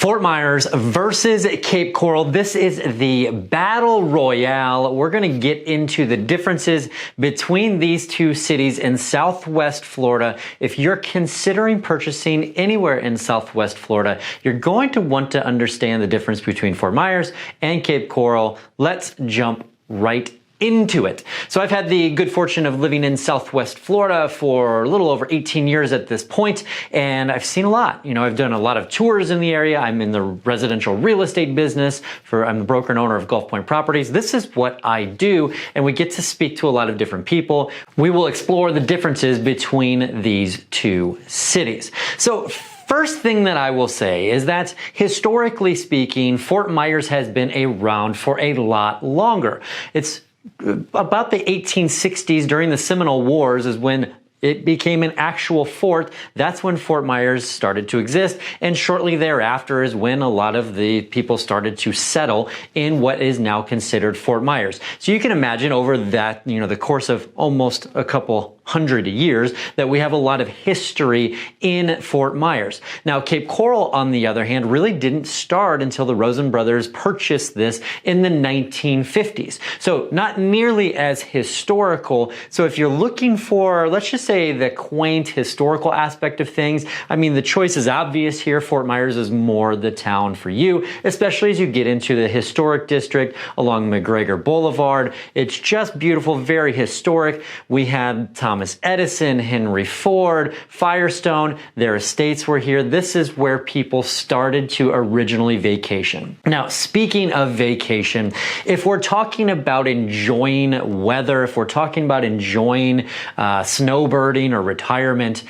Fort Myers versus Cape Coral. This is the battle royale. We're going to get into the differences between these two cities in Southwest Florida. If you're considering purchasing anywhere in Southwest Florida, you're going to want to understand the difference between Fort Myers and Cape Coral. Let's jump right into it. So I've had the good fortune of living in Southwest Florida for a little over 18 years at this point, and I've seen a lot. I've done a lot of tours in the area. I'm in the residential real estate business. I'm the broker and owner of Gulf Point Properties. This is what I do, and we get to speak to a lot of different people. We will explore the differences between these two cities. So first thing that I will say is that historically speaking, Fort Myers has been around for a lot longer. It's about the 1860s, during the Seminole Wars, is when it became an actual fort. That's when Fort Myers started to exist. And shortly thereafter is when a lot of the people started to settle in what is now considered Fort Myers. So you can imagine over that, the course of almost a couple hundred years, that we have a lot of history in Fort Myers. Now, Cape Coral, on the other hand, really didn't start until the Rosen brothers purchased this in the 1950s. So not nearly as historical. So if you're looking for, let's just say, the quaint historical aspect of things, the choice is obvious here. Fort Myers is more the town for you, especially as you get into the historic district along McGregor Boulevard. It's just beautiful, very historic. We had Thomas Edison, Henry Ford, Firestone, their estates were here. This is where people started to originally vacation. Now, speaking of vacation, if we're talking about enjoying weather, if we're talking about enjoying snowbirding or retirement,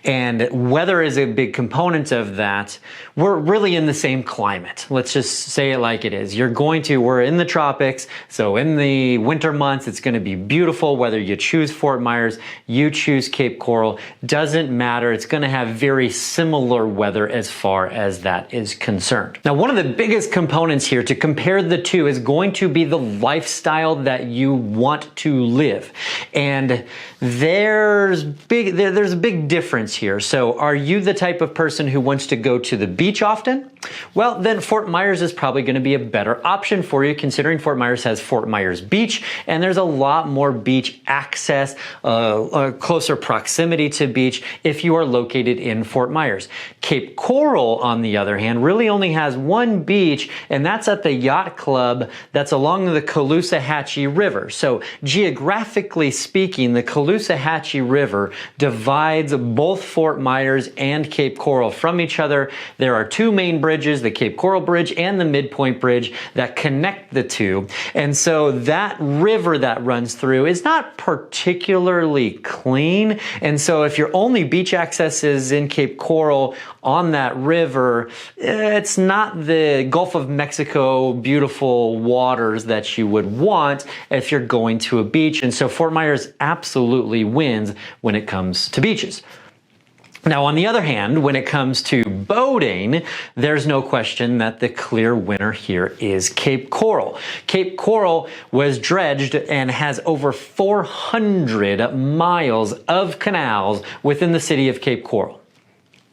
and weather is a big component of that, we're really in the same climate. Let's just say it like it is. We're in the tropics, so in the winter months, it's going to be beautiful. Whether you choose Fort Myers, you choose Cape Coral, doesn't matter. It's going to have very similar weather as far as that is concerned. Now, one of the biggest components here to compare the two is going to be the lifestyle that you want to live. And there's a big difference here. So are you the type of person who wants to go to the beach often? Well, then Fort Myers is probably going to be a better option for you, considering Fort Myers has Fort Myers Beach, and there's a lot more beach access, closer proximity to beach if you are located in Fort Myers. Cape Coral, on the other hand, really only has one beach, and that's at the yacht club that's along the Caloosahatchee River. So geographically speaking, the Caloosahatchee River divides both Fort Myers and Cape Coral from each other. There are two main bridges, the Cape Coral Bridge and the Midpoint Bridge, that connect the two. And so that river that runs through is not particularly clean. And so if your only beach access is in Cape Coral on that river, it's not the Gulf of Mexico beautiful waters that you would want if you're going to a beach. And so Fort Myers absolutely wins when it comes to beaches. Now, on the other hand, when it comes to boating, there's no question that the clear winner here is Cape Coral. Cape Coral was dredged and has over 400 miles of canals within the city of Cape Coral.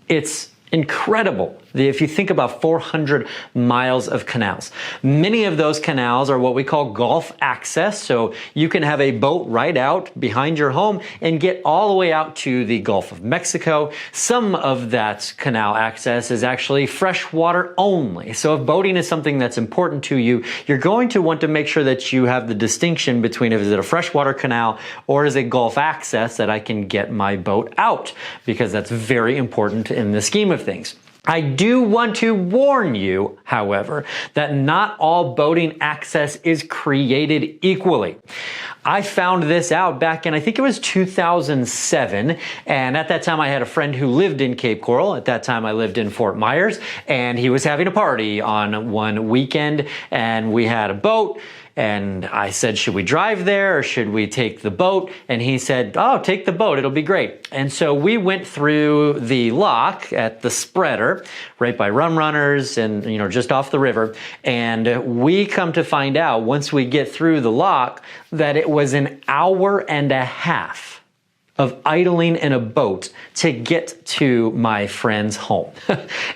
It's incredible if you think about 400 miles of canals. Many of those canals are what we call Gulf access, so you can have a boat right out behind your home and get all the way out to the Gulf of Mexico. Some of that canal access is actually freshwater only. So if boating is something that's important to you, you're going to want to make sure that you have the distinction between if it's a freshwater canal or is it Gulf access that I can get my boat out, because that's very important in the scheme of things. I do want to warn you, however, that not all boating access is created equally. I found this out back in, I think it was 2007, and at that time I had a friend who lived in Cape Coral. At that time I lived in Fort Myers, and he was having a party on one weekend, and we had a boat. And I said, should we drive there or should we take the boat? And he said, oh, take the boat. It'll be great. And so we went through the lock at the spreader right by Rum Runners and, just off the river. And we come to find out once we get through the lock that it was an hour and a half of idling in a boat to get to my friend's home.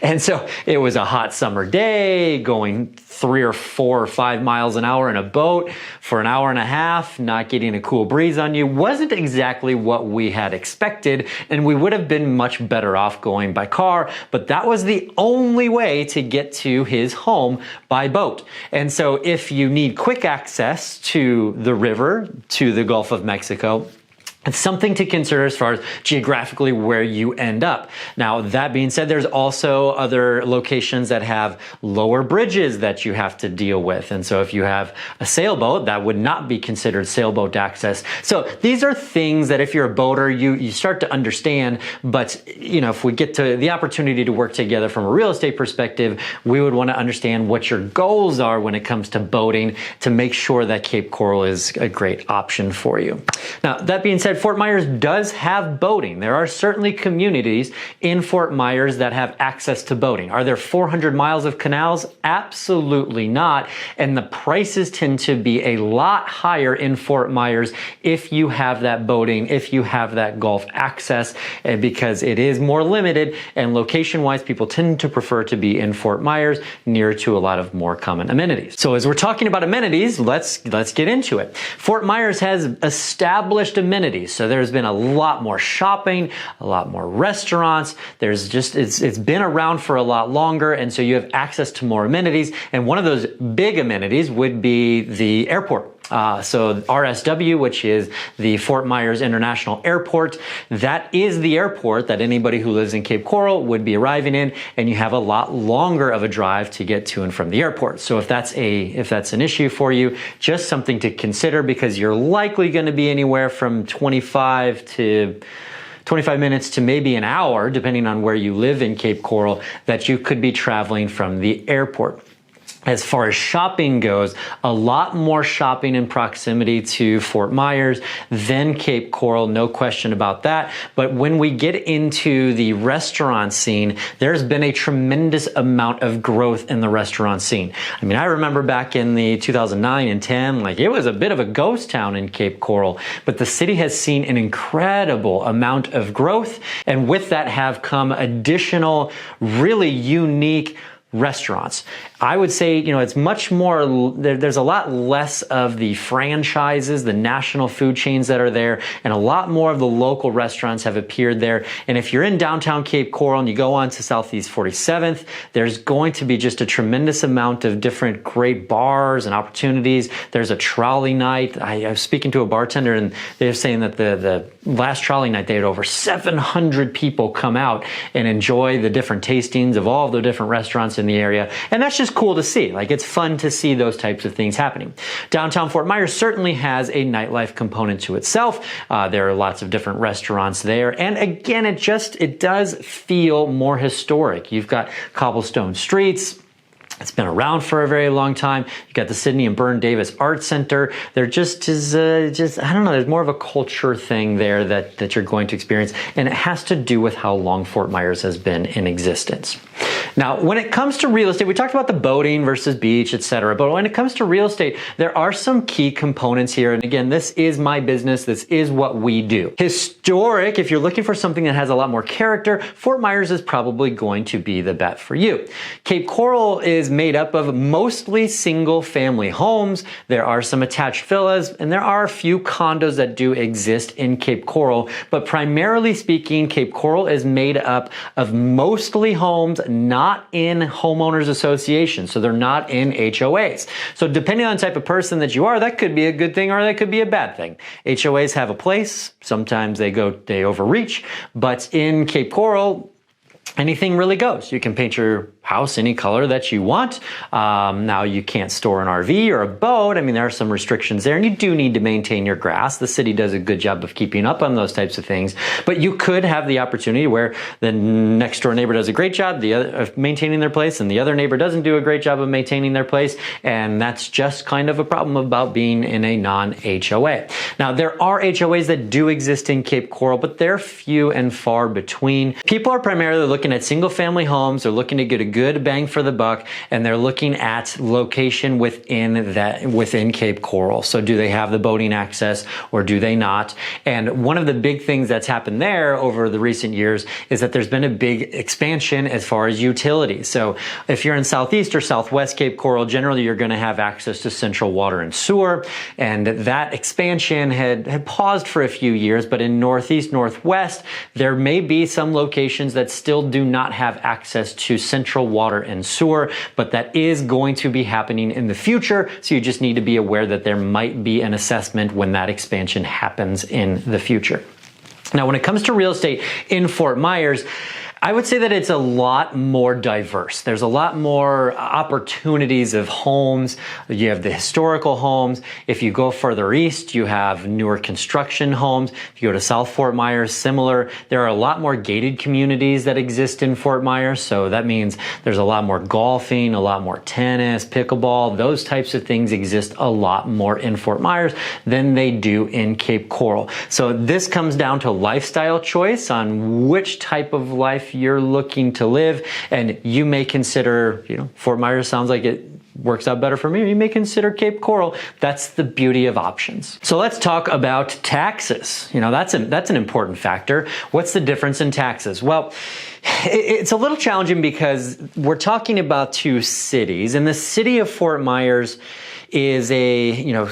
And so it was a hot summer day, going 3 or 4 or 5 miles an hour in a boat for an hour and a half, not getting a cool breeze on you, wasn't exactly what we had expected, and we would have been much better off going by car, but that was the only way to get to his home by boat. And so if you need quick access to the river, to the Gulf of Mexico, it's something to consider as far as geographically where you end up. Now, that being said, there's also other locations that have lower bridges that you have to deal with. And so if you have a sailboat, that would not be considered sailboat access. So these are things that if you're a boater, you start to understand. But, you know, if we get to the opportunity to work together from a real estate perspective, we would want to understand what your goals are when it comes to boating to make sure that Cape Coral is a great option for you. Now, that being said, Fort Myers does have boating. There are certainly communities in Fort Myers that have access to boating. Are there 400 miles of canals? Absolutely not. And the prices tend to be a lot higher in Fort Myers if you have that boating, if you have that Gulf access, because it is more limited, and location-wise, people tend to prefer to be in Fort Myers near to a lot of more common amenities. So as we're talking about amenities, let's get into it. Fort Myers has established amenities. So there's been a lot more shopping, a lot more restaurants. There's just, it's been around for a lot longer. And so you have access to more amenities. And one of those big amenities would be the airport. So RSW, which is the Fort Myers International Airport, that is the airport that anybody who lives in Cape Coral would be arriving in, and you have a lot longer of a drive to get to and from the airport. So if that's an issue for you, just something to consider, because you're likely going to be anywhere from 25 minutes to maybe an hour, depending on where you live in Cape Coral, that you could be traveling from the airport. As far as shopping goes, a lot more shopping in proximity to Fort Myers than Cape Coral, no question about that. But when we get into the restaurant scene, there's been a tremendous amount of growth in the restaurant scene. I mean, I remember back in the 2009 and 10, like it was a bit of a ghost town in Cape Coral, but the city has seen an incredible amount of growth. And with that have come additional, really unique restaurants. I would say, you know, it's much more, there's a lot less of the franchises, the national food chains that are there, and a lot more of the local restaurants have appeared there. And if you're in downtown Cape Coral and you go on to Southeast 47th, there's going to be just a tremendous amount of different great bars and opportunities. There's a trolley night. I was speaking to a bartender, and they're saying that the last trolley night, they had over 700 people come out and enjoy the different tastings of all the different restaurants in the area. And that's just cool to see. Like, it's fun to see those types of things happening. Downtown Fort Myers certainly has a nightlife component to itself. There are lots of different restaurants there. And again, it does feel more historic. You've got cobblestone streets. It's been around for a very long time. You got the Sidney and Byrne Davis Art Center. There just is, I don't know, there's more of a culture thing there that you're going to experience. And it has to do with how long Fort Myers has been in existence. Now, when it comes to real estate, we talked about the boating versus beach, etc. But when it comes to real estate, there are some key components here. And again, this is my business. This is what we do. Historic, if you're looking for something that has a lot more character, Fort Myers is probably going to be the bet for you. Cape Coral is made up of mostly single family homes. There are some attached villas, and there are a few condos that do exist in Cape Coral. But primarily speaking, Cape Coral is made up of mostly homes not in homeowners associations, so they're not in HOAs. So depending on the type of person that you are, that could be a good thing or that could be a bad thing. HOAs have a place. Sometimes they overreach, but in Cape Coral, anything really goes. You can paint your house any color that you want. Now, you can't store an RV or a boat. I mean, there are some restrictions there, and you do need to maintain your grass. The city does a good job of keeping up on those types of things. But you could have the opportunity where the next door neighbor does a great job of maintaining their place, and the other neighbor doesn't do a great job of maintaining their place. And that's just kind of a problem about being in a non-HOA. Now, there are HOAs that do exist in Cape Coral, but they're few and far between. People are primarily looking at single family homes, they're looking to get a good bang for the buck, and they're looking at location within Cape Coral. So do they have the boating access or do they not? And one of the big things that's happened there over the recent years is that there's been a big expansion as far as utilities. So if you're in Southeast or Southwest Cape Coral, generally you're going to have access to central water and sewer. And that expansion had paused for a few years, but in Northeast, Northwest, there may be some locations that still do not have access to central water and sewer, but that is going to be happening in the future. So you just need to be aware that there might be an assessment when that expansion happens in the future. Now, when it comes to real estate in Fort Myers, I would say that it's a lot more diverse. There's a lot more opportunities of homes. You have the historical homes. If you go further east, you have newer construction homes. If you go to South Fort Myers, similar. There are a lot more gated communities that exist in Fort Myers. So that means there's a lot more golfing, a lot more tennis, pickleball. Those types of things exist a lot more in Fort Myers than they do in Cape Coral. So this comes down to lifestyle choice on which type of life you're looking to live, and you may consider, Fort Myers sounds like it works out better for me, or you may consider Cape Coral. That's the beauty of options. So let's talk about taxes. That's an important factor. What's the difference in taxes? Well, it's a little challenging because we're talking about two cities, and the city of Fort Myers is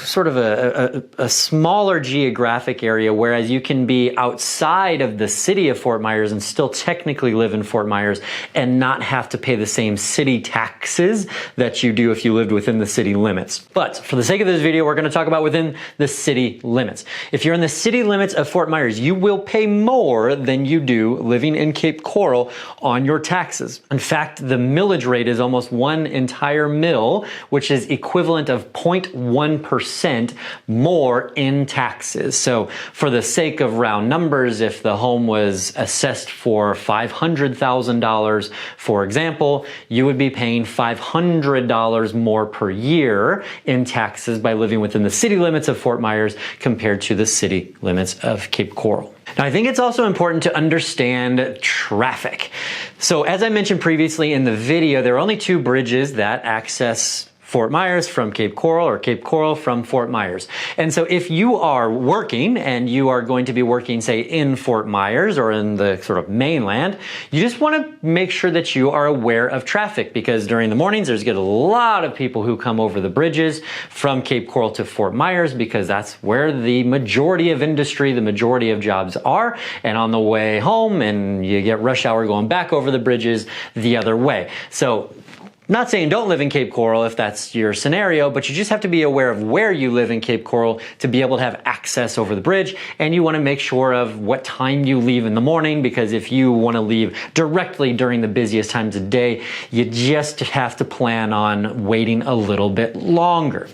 sort of a smaller geographic area, whereas you can be outside of the city of Fort Myers and still technically live in Fort Myers and not have to pay the same city taxes that you do if you lived within the city limits. But for the sake of this video, we're going to talk about within the city limits. If you're in the city limits of Fort Myers, you will pay more than you do living in Cape Coral on your taxes. In fact, the millage rate is almost one entire mill, which is equivalent of 0.1% more in taxes. So for the sake of round numbers, if the home was assessed for $500,000, for example, you would be paying $500 more per year in taxes by living within the city limits of Fort Myers compared to the city limits of Cape Coral. Now, I think it's also important to understand traffic. So as I mentioned previously in the video, there are only two bridges that access Fort Myers from Cape Coral, or Cape Coral from Fort Myers. And so if you are working and you are going to be working, say, in Fort Myers or in the sort of mainland, you just want to make sure that you are aware of traffic, because during the mornings, there's a lot of people who come over the bridges from Cape Coral to Fort Myers, because that's where the majority of industry, the majority of jobs are. And on the way home, and you get rush hour going back over the bridges the other way. So not saying don't live in Cape Coral if that's your scenario, but you just have to be aware of where you live in Cape Coral to be able to have access over the bridge. And you want to make sure of what time you leave in the morning, because if you want to leave directly during the busiest times of day, you just have to plan on waiting a little bit longer.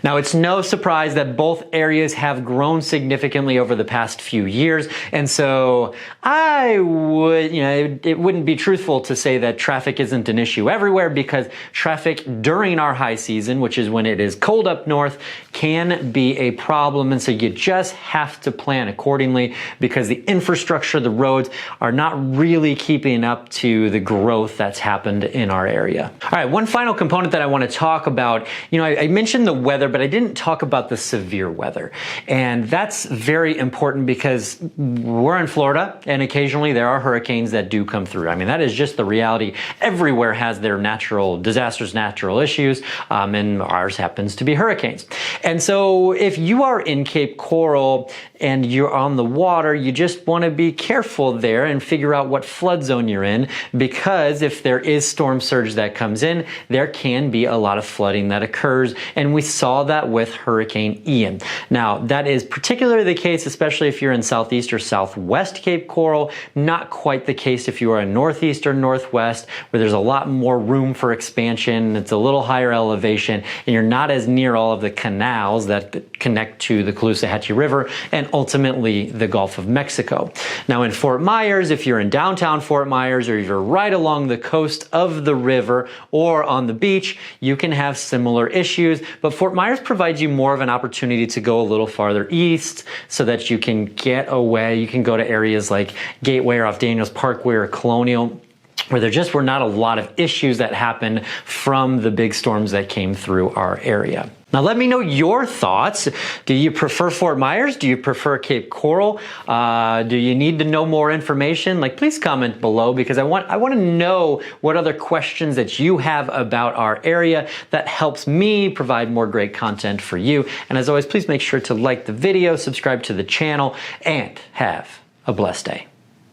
Now, it's no surprise that both areas have grown significantly over the past few years. And so I would, it wouldn't be truthful to say that traffic isn't an issue everywhere, because traffic during our high season, which is when it is cold up north, can be a problem. And so you just have to plan accordingly, because the infrastructure, the roads are not really keeping up to the growth that's happened in our area. All right, one final component that I want to talk about, I mentioned the weather, but I didn't talk about the severe weather. And that's very important because we're in Florida and occasionally there are hurricanes that do come through. I mean, that is just the reality. Everywhere has their natural disasters, natural issues, and ours happens to be hurricanes. And so if you are in Cape Coral and you're on the water, you just want to be careful there and figure out what flood zone you're in, because if there is storm surge that comes in, there can be a lot of flooding that occurs. And we saw that with Hurricane Ian. Now, that is particularly the case, especially if you're in Southeast or Southwest Cape Coral. Not quite the case if you are in Northeast or Northwest, where there's a lot more room for expansion. It's a little higher elevation, and you're not as near all of the canals that connect to the Caloosahatchee River and ultimately the Gulf of Mexico. Now, in Fort Myers, if you're in downtown Fort Myers, or you're right along the coast of the river or on the beach, you can have similar issues. But Fort Myers provides you more of an opportunity to go a little farther east so that you can get away. You can go to areas like Gateway or off Daniels Parkway or Colonial. where there just were not a lot of issues that happened from the big storms that came through our area. Now, let me know your thoughts. Do you prefer Fort Myers? Do you prefer Cape Coral? Do you need to know more information? Please comment below, because I want to know what other questions that you have about our area. That helps me provide more great content for you. And as always, please make sure to like the video, subscribe to the channel, and have a blessed day.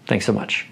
Thanks so much.